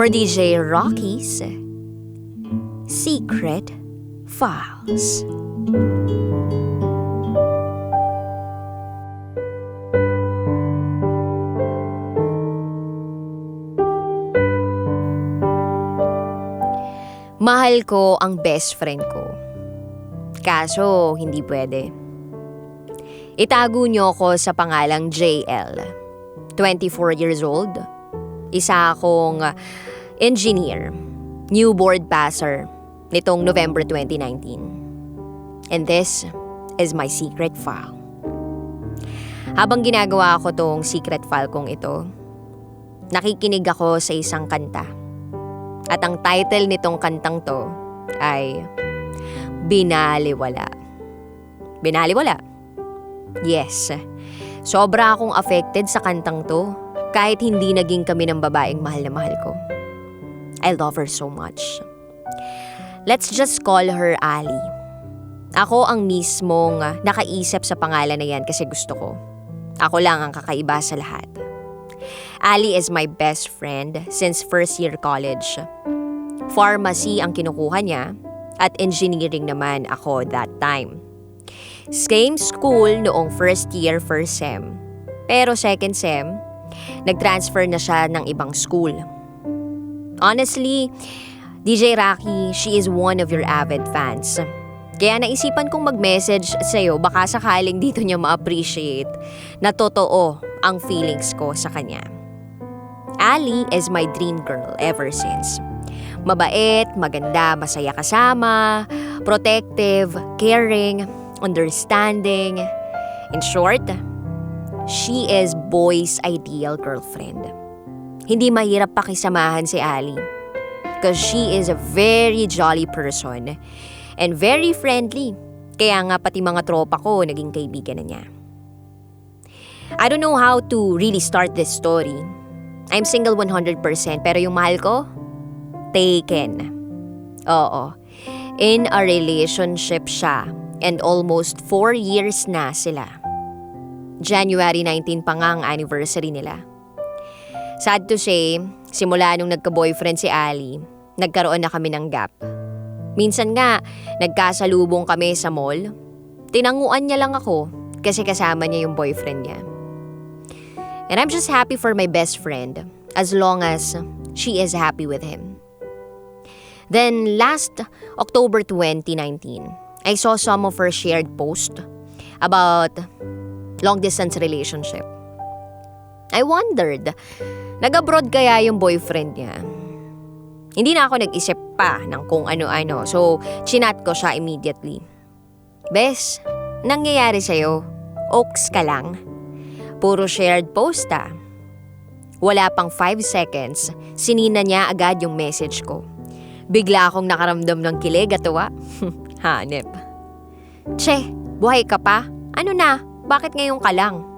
for DJ Rocky's Secret Files. Mahal ko ang best friend ko. Kaso, hindi pwede. Itago niyo ko sa pangalang JL. 24 years old. Isa akong engineer, new board passer nitong November 2019. And this is my secret file. Habang ginagawa ko tong secret file kong ito, nakikinig ako sa isang kanta. At ang title nitong kantang to ay Binaliwala. Binaliwala? Yes. Sobra akong affected sa kantang to kahit hindi naging kami ng babaeng mahal na mahal ko. I love her so much. Let's just call her Ali. Ako ang mismong nakaisip sa pangalan na yan kasi gusto ko. Ako lang ang kakaiba sa lahat. Ali is my best friend since first year college. Pharmacy ang kinukuha niya at engineering naman ako that time. Same school noong first year, first sem. Pero second sem, nag-transfer na siya ng ibang school. Honestly, DJ Rocky, she is one of your avid fans. Kaya naisipan kong mag-message sa'yo baka sakaling dito niya ma-appreciate na totoo ang feelings ko sa kanya. Ali is my dream girl ever since. Mabait, maganda, masaya kasama, protective, caring, understanding. In short, she is boy's ideal girlfriend. Hindi mahirap pakisamahan si Ali because she is a very jolly person and very friendly. Kaya nga pati mga tropa ko naging kaibigan na niya. I don't know how to really start this story. I'm single 100% pero yung mahal ko, taken. Oo. In a relationship siya and almost 4 years na sila. January 19 pa nga ang anniversary nila. Sad to say, simula nung nagka-boyfriend si Ali, nagkaroon na kami ng gap. Minsan nga, nagkasalubong kami sa mall. Tinanguan niya lang ako kasi kasama niya yung boyfriend niya. And I'm just happy for my best friend as long as she is happy with him. Then last October 2019, I saw some of her shared post about long-distance relationship. I wondered, nag-abroad kaya yung boyfriend niya? Hindi na ako nag-isip pa ng kung ano-ano, so chinat ko siya immediately. Bes, nangyayari sa'yo? Oaks ka lang? Puro shared post ah. Wala pang 5 seconds, sinina niya agad yung message ko. Bigla akong nakaramdam ng kilig at tuwa. Hanep. Che, buhay ka pa? Ano na? Bakit ngayon ka lang?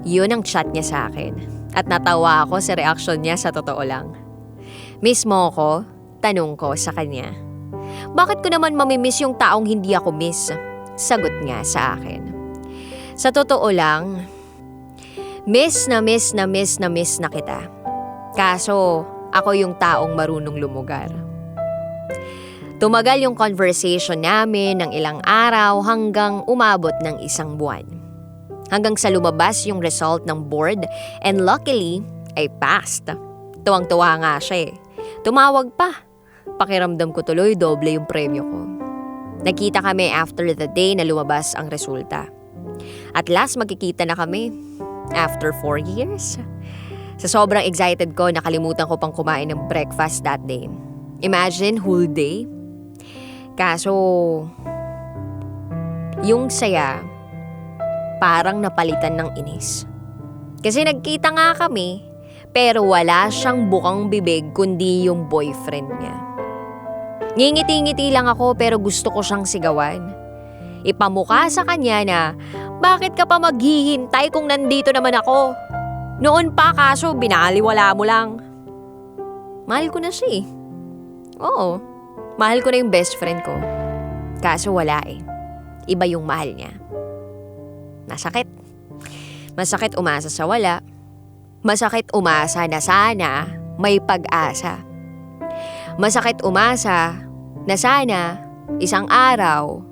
Yun ang chat niya sa akin. At natawa ako sa reaksyon niya sa totoo lang. Miss mo ko? Tanong ko sa kanya. Bakit ko naman mamimiss yung taong hindi ako miss? Sagot niya sa akin. Sa totoo lang, miss na kita. Kaso, ako yung taong marunong lumugar. Tumagal yung conversation namin ng ilang araw hanggang umabot ng 1 buwan. Hanggang sa lumabas yung result ng board and luckily, I passed. Tuwang-tuwa nga siya eh. Tumawag pa. Pakiramdam ko tuloy doble yung premyo ko. Nagkita kami after the day na lumabas ang resulta. At last magkikita na kami after 4 years. Sa sobrang excited ko, nakalimutan ko pang kumain ng breakfast that day. Imagine, whole day. Kaso, yung saya, parang napalitan ng inis. Kasi nagkita nga kami, pero wala siyang bukang bibig kundi yung boyfriend niya. Ngingiti-ngiti lang ako pero gusto ko siyang sigawan. Ipamukha sa kanya na, bakit ka pa maghihintay kung nandito naman ako? Noon pa kaso binaliwala mo lang. Mahal ko na siya eh. Oo, mahal ko na yung best friend ko. Kaso wala eh. Iba yung mahal niya. Masakit. Masakit umasa sa wala. Masakit umasa na sana may pag-asa Masakit umasa na sana isang araw,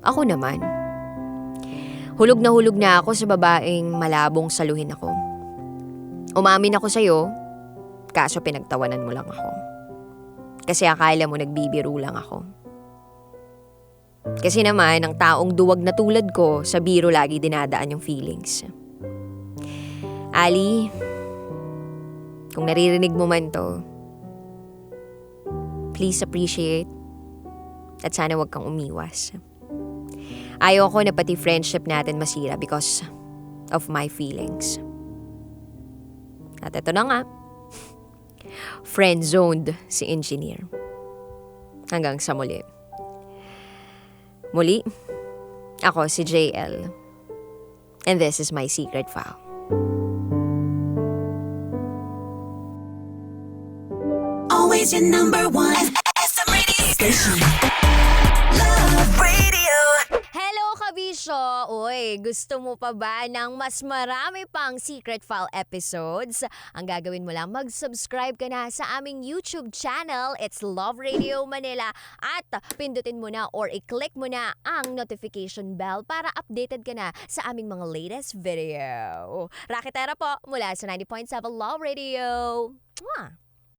ako naman. Hulog na ako sa babaeng malabong saluhin ako. Umamin ako sa'yo, kaso pinagtawanan mo lang ako. Kasi akala mo nagbibiro lang ako. Kasi naman, ang taong duwag na tulad ko, sa biro lagi dinadaan yung feelings. Ali, kung naririnig mo man to, please appreciate at sana wag kang umiwas. Ayoko na pati friendship natin masira because of my feelings. At ito na nga, friend-zoned si engineer. Hanggang sa muli. Muli, ako si JL. And this is my secret file. Always your number one SM radio station. Love Radio. Hello, kabisyo! Uy, gusto mo pa ba ng mas marami pang Secret File episodes? Ang gagawin mo lang, mag-subscribe ka na sa aming YouTube channel. It's Love Radio Manila. At pindutin mo na or i-click mo na ang notification bell para updated ka na sa aming mga latest video. Rakitera po mula sa 90.7 Love Radio. Mwah!